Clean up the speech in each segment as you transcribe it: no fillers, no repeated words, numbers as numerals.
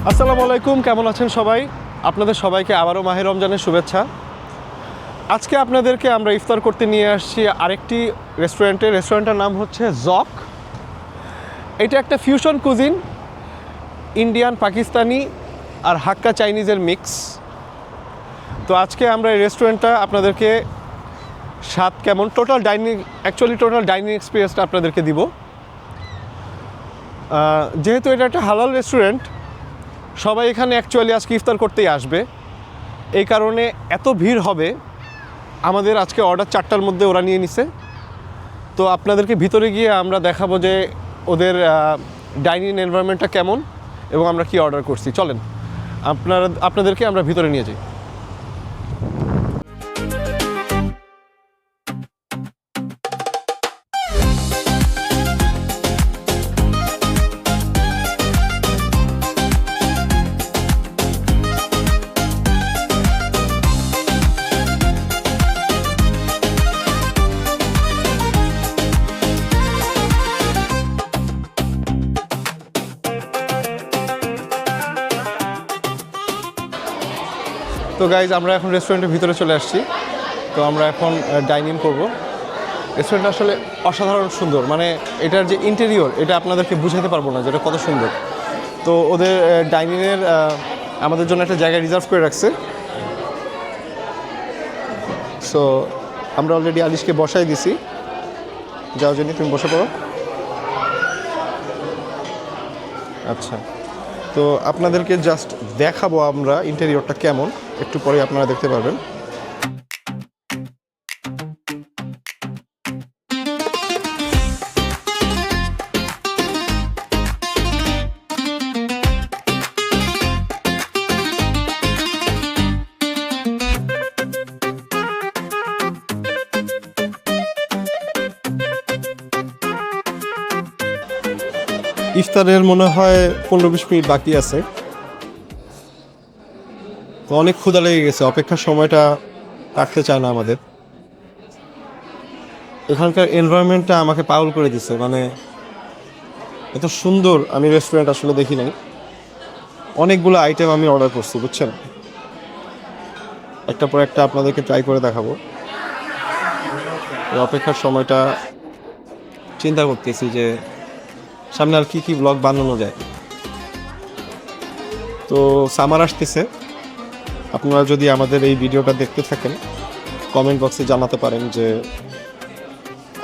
আসসালামু আলাইকুম, কেমন আছেন সবাই? আপনাদের সবাইকে আবারও মাহে রমজানের শুভেচ্ছা। আজকে আপনাদেরকে আমরা ইফতার করতে নিয়ে আসছি আরেকটি রেস্টুরেন্টের নাম হচ্ছে জক। এটা একটা ফিউশন কুজিন, ইন্ডিয়ান, পাকিস্তানি আর হাক্কা চাইনিজের মিক্স। তো আজকে আমরা এই রেস্টুরেন্টটা আপনাদেরকে স্বাদ কেমন, টোটাল ডাইনিং এক্সপিরিয়েন্সটা আপনাদেরকে দিব। যেহেতু এটা একটা হালাল রেস্টুরেন্ট, সবাই এখানে অ্যাকচুয়ালি আজকে ইফতার করতেই আসবে। এই কারণে এত ভিড় হবে। আমাদের আজকে অর্ডার 4টার মধ্যে ওরা নিয়ে নিছে। তো আপনাদেরকে ভিতরে গিয়ে আমরা দেখাবো যে ওদের ডাইনিং এনভায়রনমেন্টটা কেমন এবং আমরা কি অর্ডার করছি। চলেন আপনাদেরকে আমরা ভিতরে নিয়ে যাই। তো গাইজ, আমরা এখন রেস্টুরেন্টের ভিতরে চলে আসছি। তো আমরা এখন ডাইনিং করব। রেস্টুরেন্টটা আসলে অসাধারণ সুন্দর, মানে এটার যে ইন্টেরিয়র, এটা আপনাদেরকে বুঝাতে পারবো না যেটা কত সুন্দর। তো ওদের ডাইনিংয়ের আমাদের জন্য একটা জায়গা রিজার্ভ করে রাখছে। সো আমরা অলরেডি আলিশকে বসাই দিছি। যাও জন্য তুমি বসে পড়ো। আচ্ছা, তো আপনাদেরকে জাস্ট দেখাবো আমরা ইন্টেরিয়রটা কেমন, একটু পরে আপনারা দেখতে পারবেন। ইফতারের মনে হয় 15-20 মিনিট বাকি আছে। তো অনেক ক্ষুধা লেগে গেছে, অপেক্ষার সময়টা কাটতে চায় না আমাদের। এখানকার এনভায়রনমেন্টটা আমাকে পাগল করে দিচ্ছে, মানে এত সুন্দর আমি রেস্টুরেন্ট আসলে দেখি নাই। অনেকগুলো আইটেম আমি অর্ডার করছি, বুঝছেন। একটা পর একটা আপনাদেরকে ট্রাই করে দেখাবো। অপেক্ষার সময়টা চিন্তা করতেছি যে সামনে আর কি ব্লগ বানানো যায়। তো সামার আসতেছে, আপনারা যদি আমাদের এই ভিডিওটা দেখতে থাকেন কমেন্ট বক্সে জানাতে পারেন যে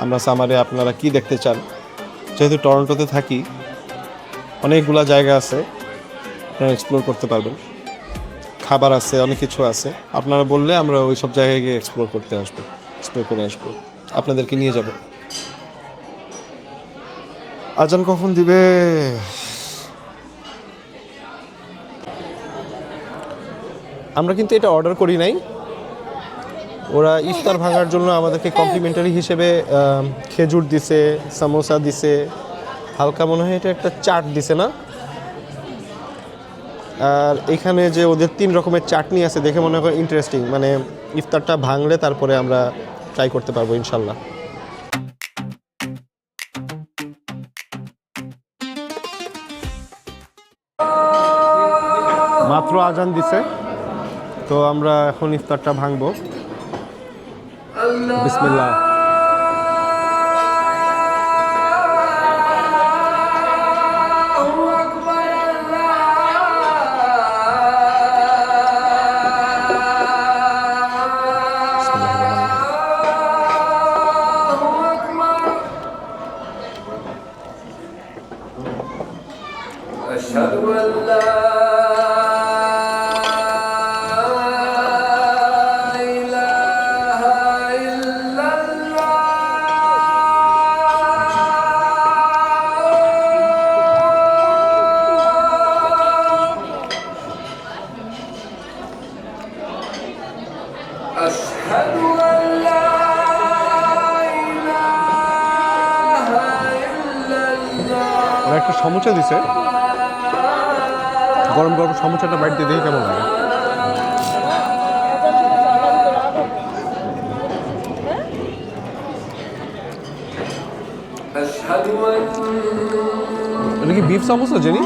আমরা সামারে আপনারা কি দেখতে চান। যেহেতু টরন্টোতে থাকি, অনেকগুলা জায়গা আছে, আপনারা এক্সপ্লোর করতে পারবেন। খাবার আছে, অনেক কিছু আছে। আপনারা বললে আমরা ওই সব জায়গায় গিয়ে এক্সপ্লোর করে আসবো, আপনাদেরকে নিয়ে যাব। আজান কখন দিবে? আমরা কিন্তু এটা অর্ডার করি নাই। ওরা ইফতার ভাঙার জন্য আমাদেরকে কমপ্লিমেন্টারি হিসেবে খেজুর দিছে, সামোসা দিছে, হালকা মনে হয় এটা একটা চাট দিছে না। আর এখানে যে ওদের 3 রকমের চাটনি আছে দেখে মনে হয় ইন্টারেস্টিং, মানে ইফতারটা ভাঙলে তারপরে আমরা ট্রাই করতে পারবো ইনশাল্লাহ। মাত্র আজান দিছে, তো আমরা এখন ইফতারটা ভাঙবো। বিসমিল্লাহ। أشهد أن لا إله إلا الله أشهد أن لا إله إلا الله একটা সমুচা দিছে, গরম গরম সমুচাটা বাইট দিয়ে দেখি কেমন লাগে। এটা কি বিফ সামোসা জেনি?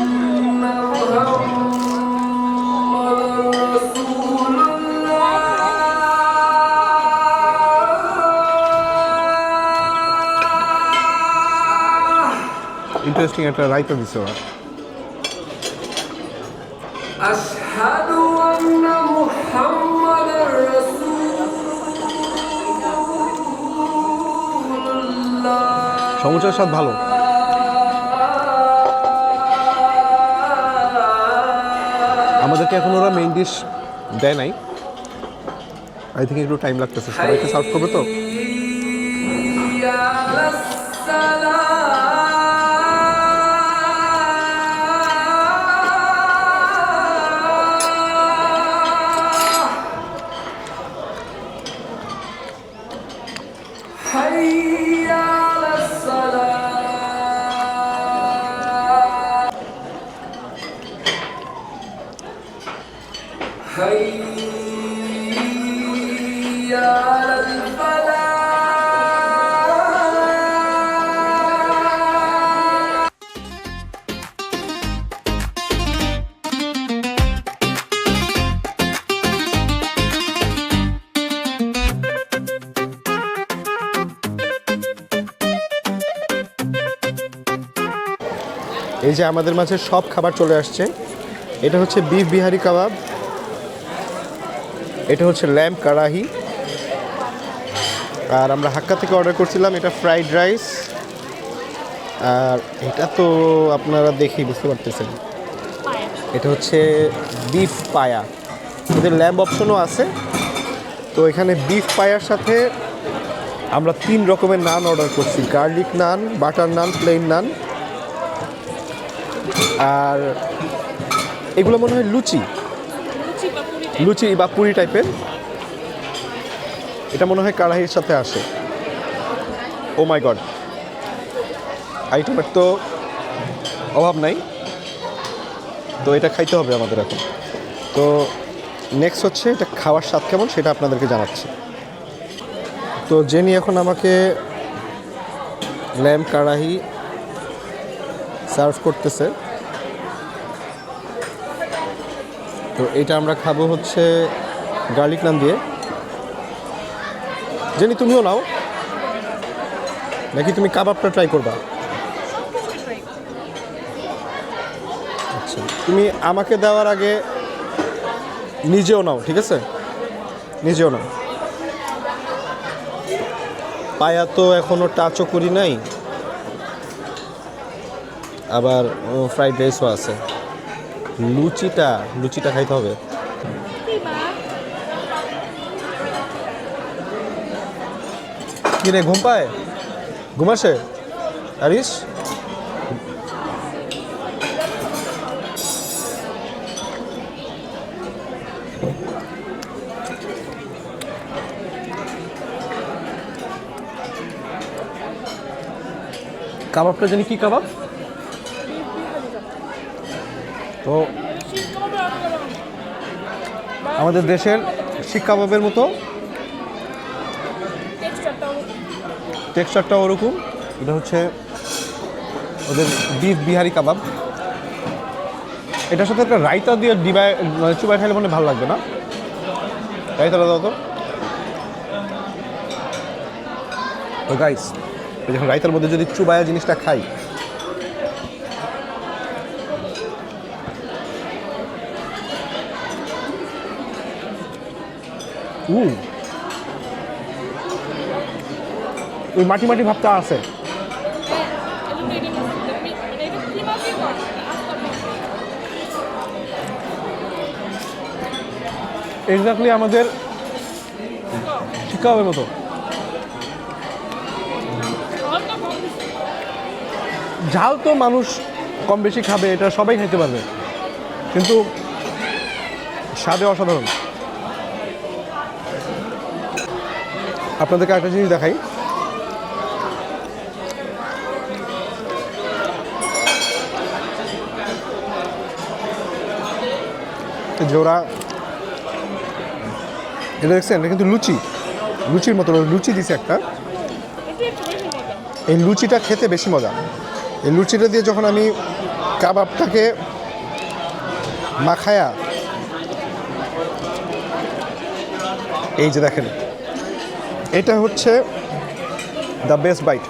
ইন্টারেস্টিং একটা রায়তা দিছে ওরা। আশহাদু আন্না মুহাম্মাদার রাসূলুল্লাহ। সমুচার স্বাদ ভালো। আমাদেরকে এখন ওরা মেইন ডিশ দেয় নাই, আই থিঙ্ক একটু টাইম লাগতেছে, সবাইকে সার্ভ করবে তো। এই যে আমাদের মাঝে সব খাবার চলে আসছে। এটা হচ্ছে বিফ বিহারি কাবাব, এটা হচ্ছে ল্যাম্প কারাহি, আর আমরা হাক্কা থেকে অর্ডার করছিলাম এটা ফ্রাইড রাইস, আর এটা তো আপনারা দেখেই বুঝতে পারতেছেন এটা হচ্ছে বিফ পায়া। এদের ল্যাম্প অপশনও আছে। তো এখানে বিফ পায়ার সাথে আমরা 3 রকমের নান অর্ডার করছি, গার্লিক নান, বাটার নান, প্লেন নান, আর এগুলো মনে হয় লুচি বা পুরি টাইপের। এটা মনে হয় কারাহির সাথে আসে। ও মাই গড, আইটেমের তো অভাব নাই, তো এটা খাইতে হবে আমাদের এখন। তো নেক্সট হচ্ছে এটা খাওয়ার স্বাদ কেমন সেটা আপনাদেরকে জানাচ্ছি। তো জেনি এখন আমাকে ল্যাম্প কারাহি সার্ভ করতেছে। তো এটা আমরা খাবো হচ্ছে গার্লিক নান দিয়ে। জেনি তুমিও নাও, নাকি তুমি কাবাবটা ট্রাই করবা? আচ্ছা, তুমি আমাকে দেওয়ার আগে নিজেও নাও, ঠিক আছে? নিজেও নাও। পায়া তো এখনও টাচও করি নাই, আবার ফ্রাইড রাইসও আছে। লুচিটা খাইতে হবে। কি রে, ঘুম পায়? ঘুম আসে আরিস? কাবাবটা জানি কি কাবাব? তো আমাদের দেশের শিক কাবাবের মতো টেক্সচারটা ওরকম। এটা হচ্ছে ওদের বিফ বিহারি কাবাব। এটার সাথে একটা রায়তা দিয়ে চুবাই খাইলে মনে ভালো লাগবে না? রায়তাটা দাও তো গাইস, যখন রায়তার মধ্যে যদি চুবায়া জিনিসটা খাই, ওই মাটি মাটি ভাবটা আছে। এক্স্যাক্টলি আমাদের শিকাবের মতো। ঝাল তো মানুষ কম বেশি খাবে, এটা সবাই খাইতে পারবে, কিন্তু স্বাদে অসাধারণ। আপনাদেরকে একটা জিনিস দেখাই। জোড়া এটা দেখছেন, এটা কিন্তু লুচির মতো লুচি দিছে একটা। এই লুচিটা খেতে বেশি মজা। এই লুচিটা দিয়ে যখন আমি কাবাবটাকে মাখায়া, এই যে দেখেন, এটা হচ্ছে দ্য বেস্ট বাইট।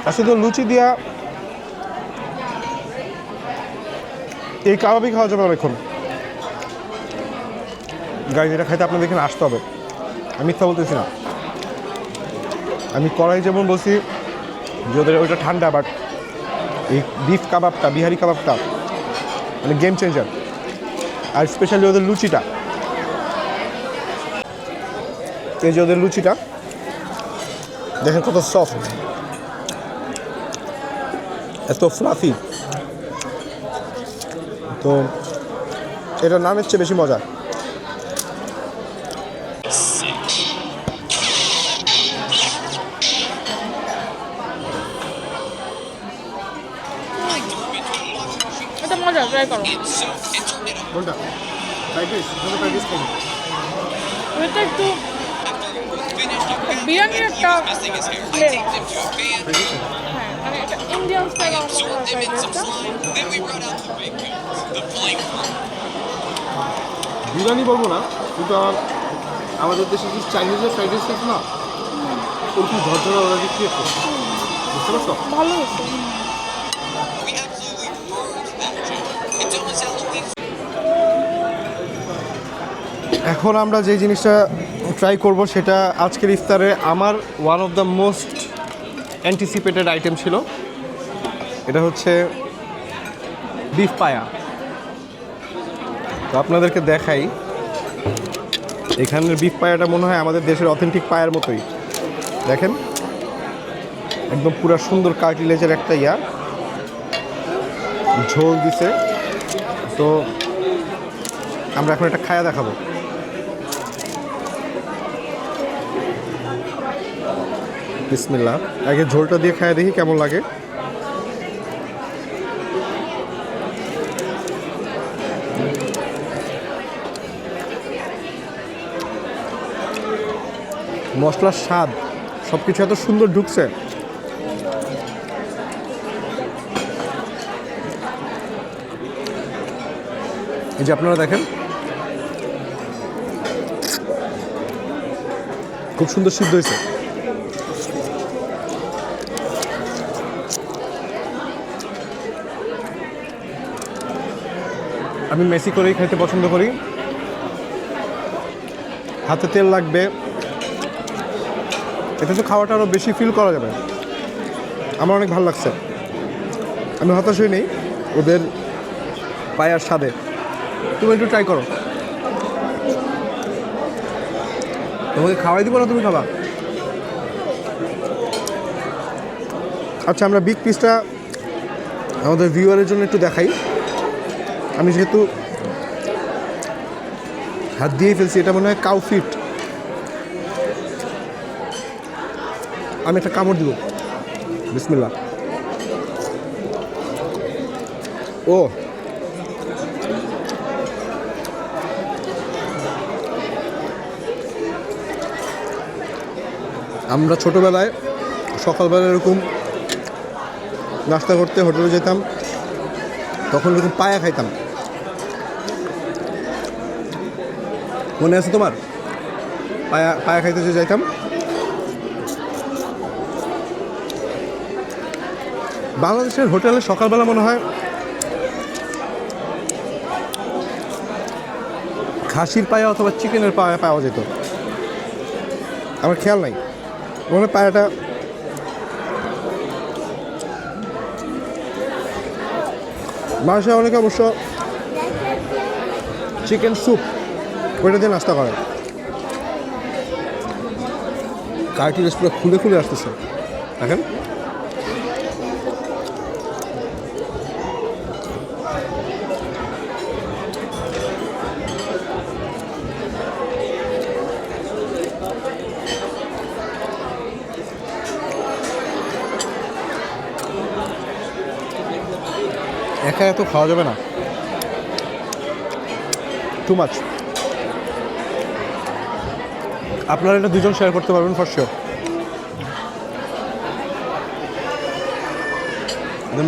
আজকে তো লুচি দিয়া এই কাবাবই খাওয়া যাবে অনেকক্ষণ। গাড়ি যেটা খাইতে আপনাদের এখানে আসতে হবে, আমি মিথ্যা বলতেছি না। আমি কড়াই যেমন বলছি যে ওদের ওইটা ঠান্ডা, বাট এই বিফ কাবাবটা, বিহারি কাবাবটা মানে গেম চেঞ্জার। আর স্পেশালি ওদের লুচিটা, এই যে ওদের লুচিটা দেখেন কত সফট, এত ফ্লাফি, তো এটা নানের চেয়ে বেশি মজা। এটা মজা, ট্রাই করো। কোনটা? Fried rice? ফ্রাইড রাইস খাবো। এটা একটু বিরিয়ানির একটা ফ্লেভার। হ্যাঁ, মানে এটা ইন্ডিয়ান স্টাইল আমার মনে হয় ফ্রাইড রাইসটা। বিরিয়ানি বলবো না, কিন্তু আমাদের দেশে যে চাইনিজের ফ্রাইড রাইস আছে না, ওরকম ঝরঝরা ওরা যে ক্রিয়েট করছে, বুঝতে পারছো? ভালো হয়েছে। এখন আমরা যে জিনিসটা ট্রাই করব সেটা আজকের ইফতারে আমার one of the most anticipated item ছিল। এটা হচ্ছে বিফ পায়া। তো আপনাদেরকে দেখাই, এখানের বিফ পায়াটা মনে হয় আমাদের দেশের অথেন্টিক পায়ার মতোই। দেখেন একদম পুরো সুন্দর কার্টিলেজের একটা ঝোল দিছে। তো আমরা এখন একটা খায়া দেখাবো। বিসমিল্লাহ, আগে ঝোলটা দিয়ে খায়া দেখি কেমন লাগে। মশলার স্বাদ সব কিছু এত সুন্দর ঢুকছে। এই যে আপনারা দেখেন খুব সুন্দর সিদ্ধ হয়েছে। আমি মেসি করেই খাইতে পছন্দ করি, হাতে তেল লাগবে, এটা তো খাওয়াটা আরও বেশি ফিল করা যাবে। আমার অনেক ভালো লাগছে, আমি হতাশ হই নেই ওদের পায়ার স্বাদে। তুমি একটু ট্রাই করো, তোমাকে খাওয়াই দিব না, তুমি খাবা? আচ্ছা, আমরা বিগ পিসটা আমাদের ভিউয়ারের জন্য একটু দেখাই। আমি যেহেতু হাত দিয়েই ফেলছি, এটা মনে হয় কাউ ফিট। আমি একটা কামড় দিব। বিসমিল্লাহ। ও, আমরা ছোটোবেলায় সকালবেলা এরকম নাস্তা করতে হোটেলে যেতাম, তখন এরকম পায়া খাইতাম। মনে আছে তোমার? পায়া খাইতে যে যাইতাম। বাংলাদেশের হোটেলে সকালবেলা মনে হয় খাসির পায়া অথবা চিকেনের পায়া পাওয়া যেত, আমার খেয়াল নাই। মনে হয় পায়াটা বাসায় অনেকে অবশ্য চিকেন স্যুপ ওইটা দিয়ে নাস্তা করে। কার্টিলেজ পুরো খুলে খুলে আসতেছে, দেখেন। একা এত খাওয়া যাবে না, টু মাচ। আপনারা এটা দুজন শেয়ার করতে পারবেন ফর শিওর।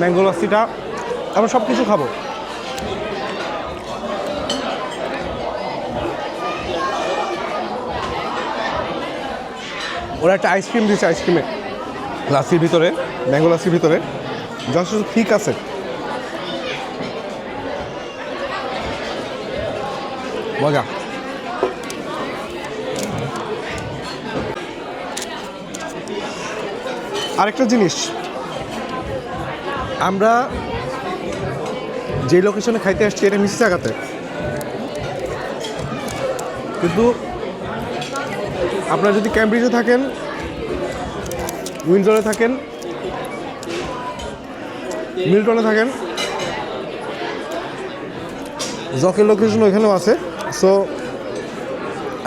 ম্যাঙ্গো লাস্সিটা আমরা সব কিছু খাবো। ওরা একটা আইসক্রিম দিয়েছে, আইসক্রিমে লাস্সির ভিতরে ম্যাঙ্গো লাসির ভিতরে যথেষ্ট ঠিক আছে। মজা। আরেকটা জিনিস, আমরা যে লোকেশনে খাইতে আসছি এটা মিসিসাগাতে, কিন্তু আপনারা যদি ক্যামব্রিজে থাকেন, উইন্ডসরে থাকেন, মিল্টনে থাকেন, জকের লোকেশন ওইখানেও আছে। সো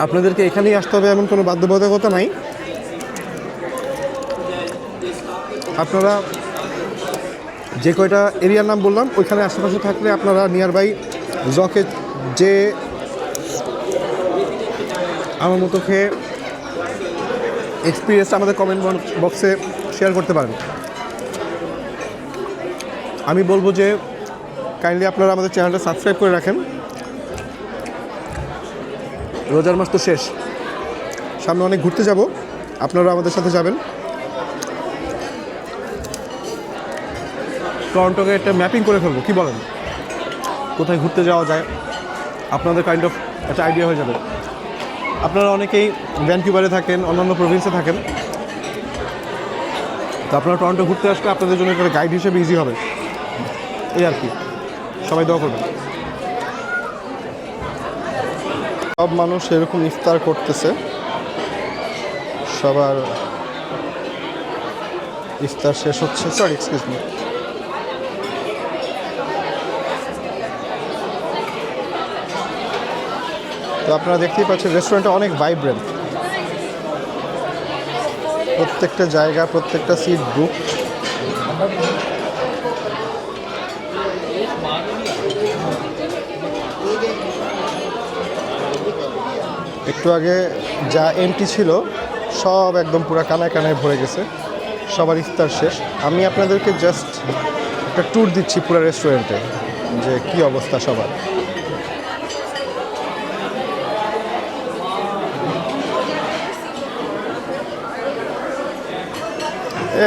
আপনাদেরকে এখানেই আসতে হবে এমন কোনো বাধ্যবাধকতা নাই। আপনারা যে কয়টা এরিয়ার নাম বললাম ওইখানে আশেপাশে থাকলে আপনারা নিয়ার বাই জকে যে আমার মতো খেয়ে এক্সপিরিয়েন্স আমাদের কমেন্ট বক্সে শেয়ার করতে পারেন। আমি বলবো যে কাইন্ডলি আপনারা আমাদের চ্যানেলটা সাবস্ক্রাইব করে রাখেন। রোজার মাস তো শেষ, সামনে অনেক ঘুরতে যাব, আপনারা আমাদের সাথে যাবেন। টরন্টোকে একটা ম্যাপিং করে ফেলবো, কি বলেন? কোথায় ঘুরতে যাওয়া যায় আপনাদের কাইন্ড অফ একটা আইডিয়া হয়ে যাবে। আপনারা অনেকেই ভ্যানকুভারে থাকেন, অন্যান্য প্রভিন্সে থাকেন, তো আপনারা টরন্টো ঘুরতে আসলে আপনাদের জন্য একটা গাইড হিসেবে ইজি হবে, এই আর কি। সবাই দোয়া করবেন। সব মানুষ এরকম ইফতার করতেছে, সবার ইফতার শেষ হচ্ছে। Sorry, excuse me. তো আপনারা দেখতেই পাচ্ছেন রেস্টুরেন্টটা অনেক ভাইব্রেন্ট, প্রত্যেকটা জায়গা, প্রত্যেকটা সিট বুক। একটু আগে যা এমটি ছিল সব একদম পুরো কানায় কানায় ভরে গেছে, সবার ইফতার শেষ। আমি আপনাদেরকে জাস্ট একটা ট্যুর দিচ্ছি পুরো রেস্টুরেন্টে, যে কি অবস্থা সবার।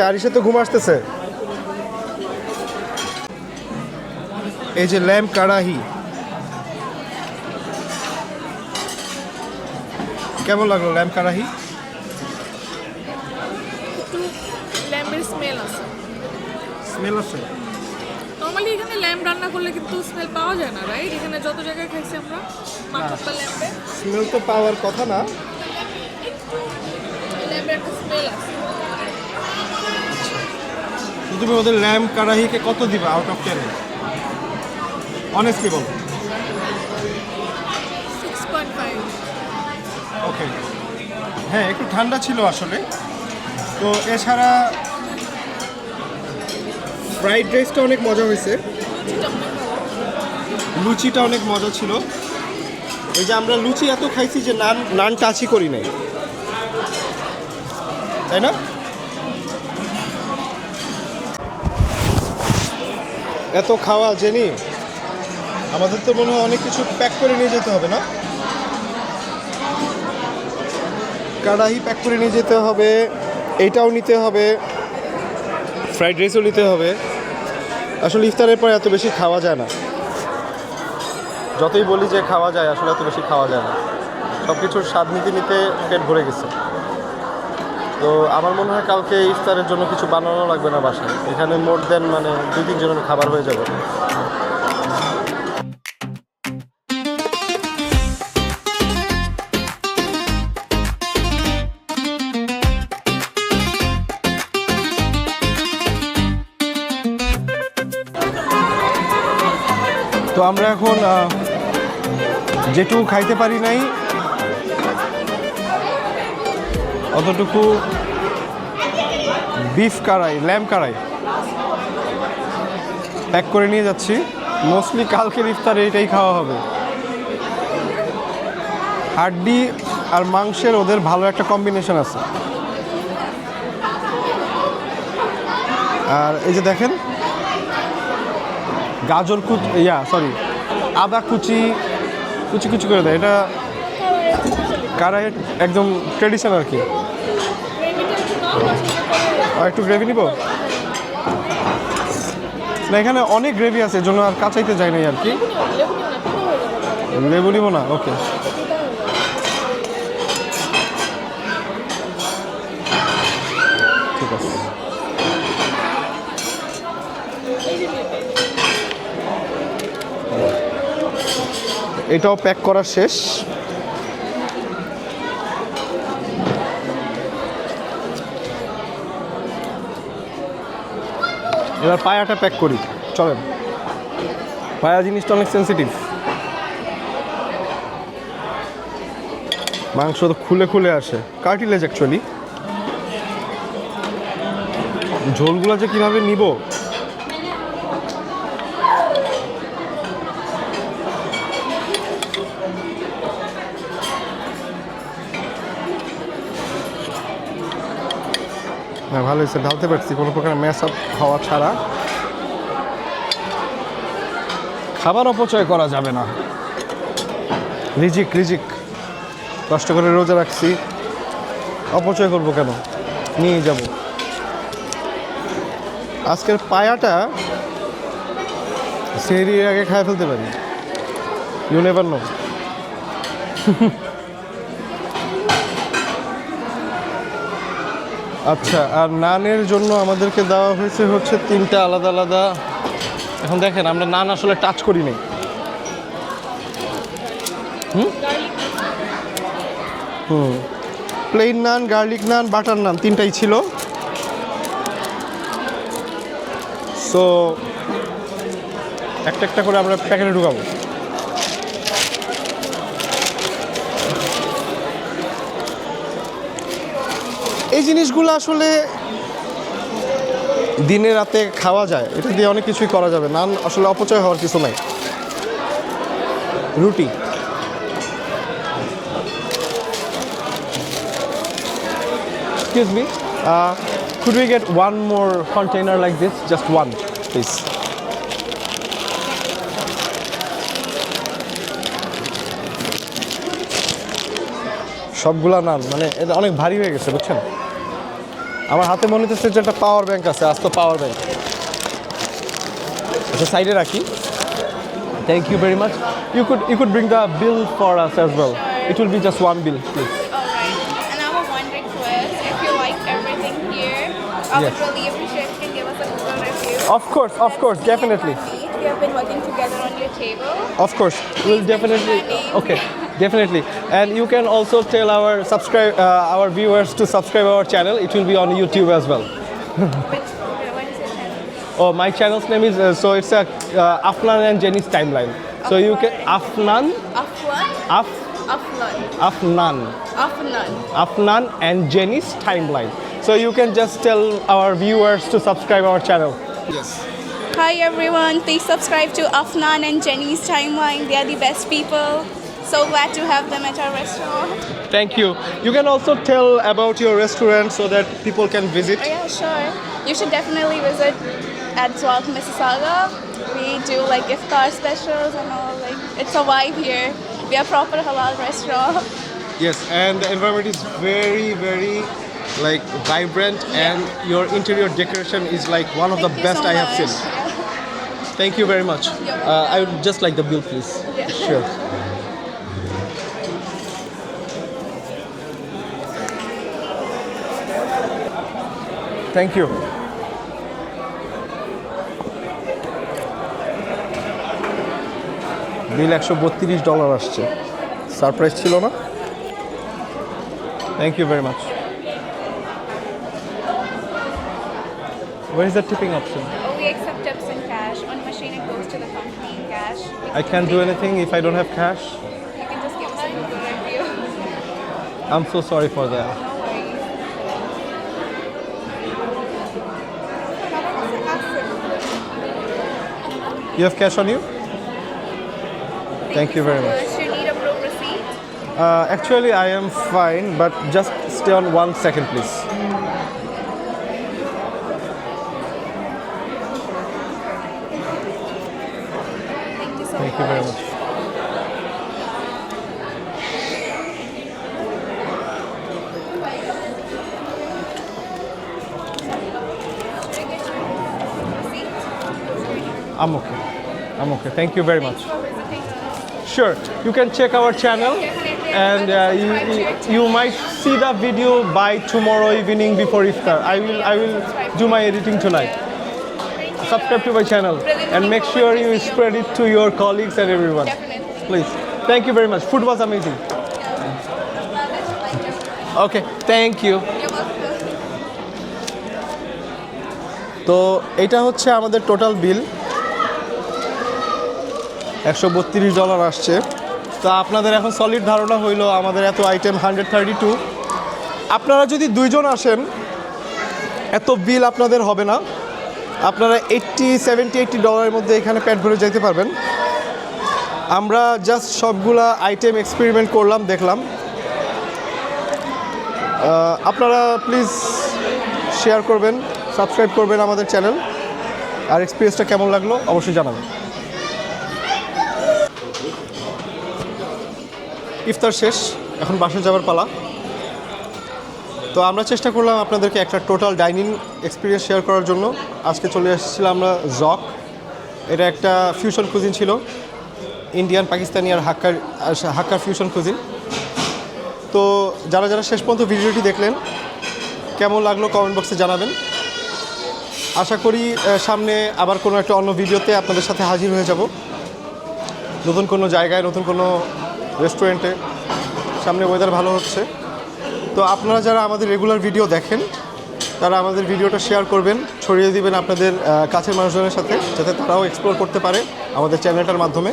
আরিশা তো ঘুম আসতেছে। এই যে ল্যাম্প কারাহি, কেমন লাগলো ল্যাম্প কারাহি? একটু ল্যাম্বের স্মেল আছে। স্মেল আছে? নর্মালি এখানে ল্যাম্ব রান্না করলে কিন্তু স্মেল পাওয়া যায় না, রাইট? এখানে যত জায়গায় খাইছি আমরা মাথাটা ল্যাম্বে, স্মেল তো পাওয়ার কথা না। ল্যাম্বের একটা স্মেল আছে। তুমি ওদের ল্যাম্প কারাহিকে কত দিবা আউট অফ 10? অনেস্টলি বলো। 6.5। ওকে, হ্যাঁ একটু ঠান্ডা ছিল আসলে। তো এছাড়া ফ্রাইড রাইসটা অনেক মজা হয়েছে, লুচিটা অনেক মজা ছিল। এই যে আমরা লুচি এত খাইছি যে নান টাচই করি নাই, তাই না? এত খাওয়া জেনি, আমাদের তো মনে হয় অনেক কিছু প্যাক করে নিয়ে যেতে হবে না? কড়াহি প্যাক করে নিয়ে যেতে হবে, এইটাও নিতে হবে, ফ্রাইড রাইসও নিতে হবে। আসলে ইফতারের পর এত বেশি খাওয়া যায় না, যতই বলি যে খাওয়া যায় আসলে এত বেশি খাওয়া যায় না। সব কিছুর স্বাদ নিতে নিতে পেট ভরে গেছে। তো আমার মনে হয় কালকে ইফতারের জন্য কিছু বানানো লাগবে না বাসায়, এখানে মোর দেন মানে 2-3 জনের খাবার হয়ে যাবে। তো আমরা এখন যেটুকু খাইতে পারি নাই অতটুকু বিফ কারাই, ল্যাম্প কারাই প্যাক করে নিয়ে যাচ্ছি। মোস্টলি কালকের ইফতারে এটাই খাওয়া হবে। হাড্ডি আর মাংসের ওদের ভালো একটা কম্বিনেশন আছে। আর এই যে দেখেন গাজর আদা কুচি কুচি কুচি করে দেয়, এটা কারাইয়ের একদম ট্রেডিশন আর কি। আর একটু গ্রেভি নিব। না এখানে অনেক গ্রেভি আছে, এর জন্য আর কাঁচাইতে যাই নাই আর কি। লেবু নিব না, ওকে। ঠিক আছে। এটাও প্যাক করা শেষ। এবার পায়াটা প্যাক করি, চলেন। পায়া জিনিসটা অনেক সেন্সিটিভ, মাংস তো খুলে খুলে আসে, কার্টিলেজ অ্যাকচুয়ালি। ঝোলগুলো যে কীভাবে নিব না, ভালো হয়েছে, ঢালতে পারছি কোনো প্রকার ম্যাশ আপ হওয়া ছাড়া। খাবার অপচয় করা যাবে না, রিজিক রিজিক, কষ্ট করে রোজা রাখছি, অপচয় করবো কেন, নিয়ে যাব। আজকের পায়াটা সেহরির আগে খায় ফেলতে পারি, ইউ নেভার নো। আচ্ছা, আর নানের জন্য আমাদেরকে দেওয়া হয়েছে হচ্ছে 3টা আলাদা আলাদা। এখন দেখেন আমরা নান আসলে টাচ করি নাই। প্লেন নান, গার্লিক নান, বাটার নান, 3টাই ছিল। সো একটা একটা করে আমরা প্যাকেটে ঢুকাবো। এই জিনিসগুলো আসলে দিনে রাতে খাওয়া যায়, এটা দিয়ে অনেক কিছুই করা যাবে। নান আসলে অপচয় হওয়ার কিছু নাই। রুটি, excuse me, could we get one more container like this, just one please? সবগুলা নান মানে এটা অনেক ভারী হয়ে গেছে বুঝছেন। আমার হাতে মনে হচ্ছে যে একটা পাওয়ার ব্যাংক আছে, আজ তো পাওয়ার ব্যাংক। আচ্ছা সাইডে রাখি। Thank you very much. You could bring the bill for us as well. It will be just one bill, please. Alright, and I have one request. If you like everything here, I Yes. would really appreciate if you can give us a Google review. Of course, definitely. We have been working together on your table. Of course, we'll definitely. Okay, definitely. And you can also tell our viewers to subscribe our channel. It will be on YouTube as well. What is your channel? Oh, my channel's name is so it's a Afnan and Jenny's timeline. So you can Afnan, Aflan? Afnan, Afnan. Afnan and Jenny's timeline. So you can just tell our viewers to subscribe our channel. Yes. Hi everyone, please subscribe to Afnan and Jenny's Timeline. They are the best people. So glad to have them at our restaurant. Thank you. You can also tell about your restaurant so that people can visit. Oh yeah, sure. You should definitely visit at Zwalk, Mississauga. We do like iftar specials and all. Like it's a vibe here. We are proper halal restaurant. Yes, and the environment is very, very like vibrant, and your interior decoration is like one of the Thank you best so I have seen. much. Yeah. Thank you very much. You're I would just like the bill, please. Yeah. Sure. Thank you. Bill $132 আসছে, surprise ছিল না? Thank you very much. Where is the tipping option? Oh, we accept tips in cash. On machine, it goes to the company in cash. I can't do anything if I don't have cash. You can just give us a Google review. I'm so sorry for that. No worries. You have cash on you? Thank you very much. Do you need a proof receipt? Actually, I am fine, but just stay on 1 second, please. Thank you so Thank much. you very much. Receipt? I'm okay. I'm okay. Thank you very much. Sure, you can check our channel and you might see the video by tomorrow evening before iftar. I will do my editing tonight. Subscribe to my channel and make sure you spread it to your colleagues and everyone. Definitely. Please. Thank you very much. Food was amazing. Okay, thank you. You're welcome. তো এটা হচ্ছে আমাদের total bill $132 আসছে। তো আপনাদের এখন solid ধারণা হইলো আমাদের এত আইটেম 132। আপনারা যদি 2 জন আসেন এত বিল আপনাদের হবে না, আপনারা $70-80 মধ্যে এখানে পেট ভরে যেতে পারবেন। আমরা জাস্ট সবগুলা আইটেম এক্সপেরিমেন্ট করলাম, দেখলাম। আপনারা প্লিজ শেয়ার করবেন, সাবস্ক্রাইব করবেন আমাদের চ্যানেল, আর এক্সপিরিয়েন্সটা কেমন লাগলো অবশ্যই জানাবেন। ইফতার শেষ, এখন বাসায় যাওয়ার পালা। তো আমরা চেষ্টা করলাম আপনাদেরকে একটা টোটাল ডাইনিং এক্সপিরিয়েন্স শেয়ার করার জন্য। আজকে চলে এসেছিলাম আমরা জক। এটা একটা ফিউশন কুজিন ছিল, ইন্ডিয়ান, পাকিস্তানি আর হাক্কার ফিউশন কুজিন। তো যারা যারা শেষ পর্যন্ত ভিডিওটি দেখলেন কেমন লাগলো কমেন্ট বক্সে জানাবেন। আশা করি সামনে আবার কোনো একটা অন্য ভিডিওতে আপনাদের সাথে হাজির হয়ে যাব, নতুন কোনো জায়গায়, নতুন কোনো রেস্টুরেন্টে। সামনে ওয়েদার ভালো হচ্ছে। তো আপনারা যারা আমাদের রেগুলার ভিডিও দেখেন তারা আমাদের ভিডিওটা শেয়ার করবেন, ছড়িয়ে দিবেন আপনাদের কাছের মানুষজনের সাথে, যাতে তারাও এক্সপ্লোর করতে পারে আমাদের চ্যানেলটার মাধ্যমে।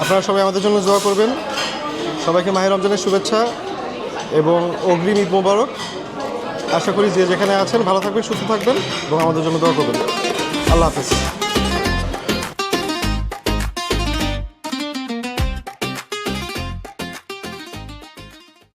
আপনারা সবাই আমাদের জন্য দোয়া করবেন। সবাইকে মাহে রমজানের শুভেচ্ছা এবং অগ্রিম ঈদ মোবারক। আশা করি যে যেখানে আছেন ভালো থাকবেন, সুস্থ থাকবেন এবং আমাদের জন্য দোয়া করবেন। আল্লাহ হাফেজ।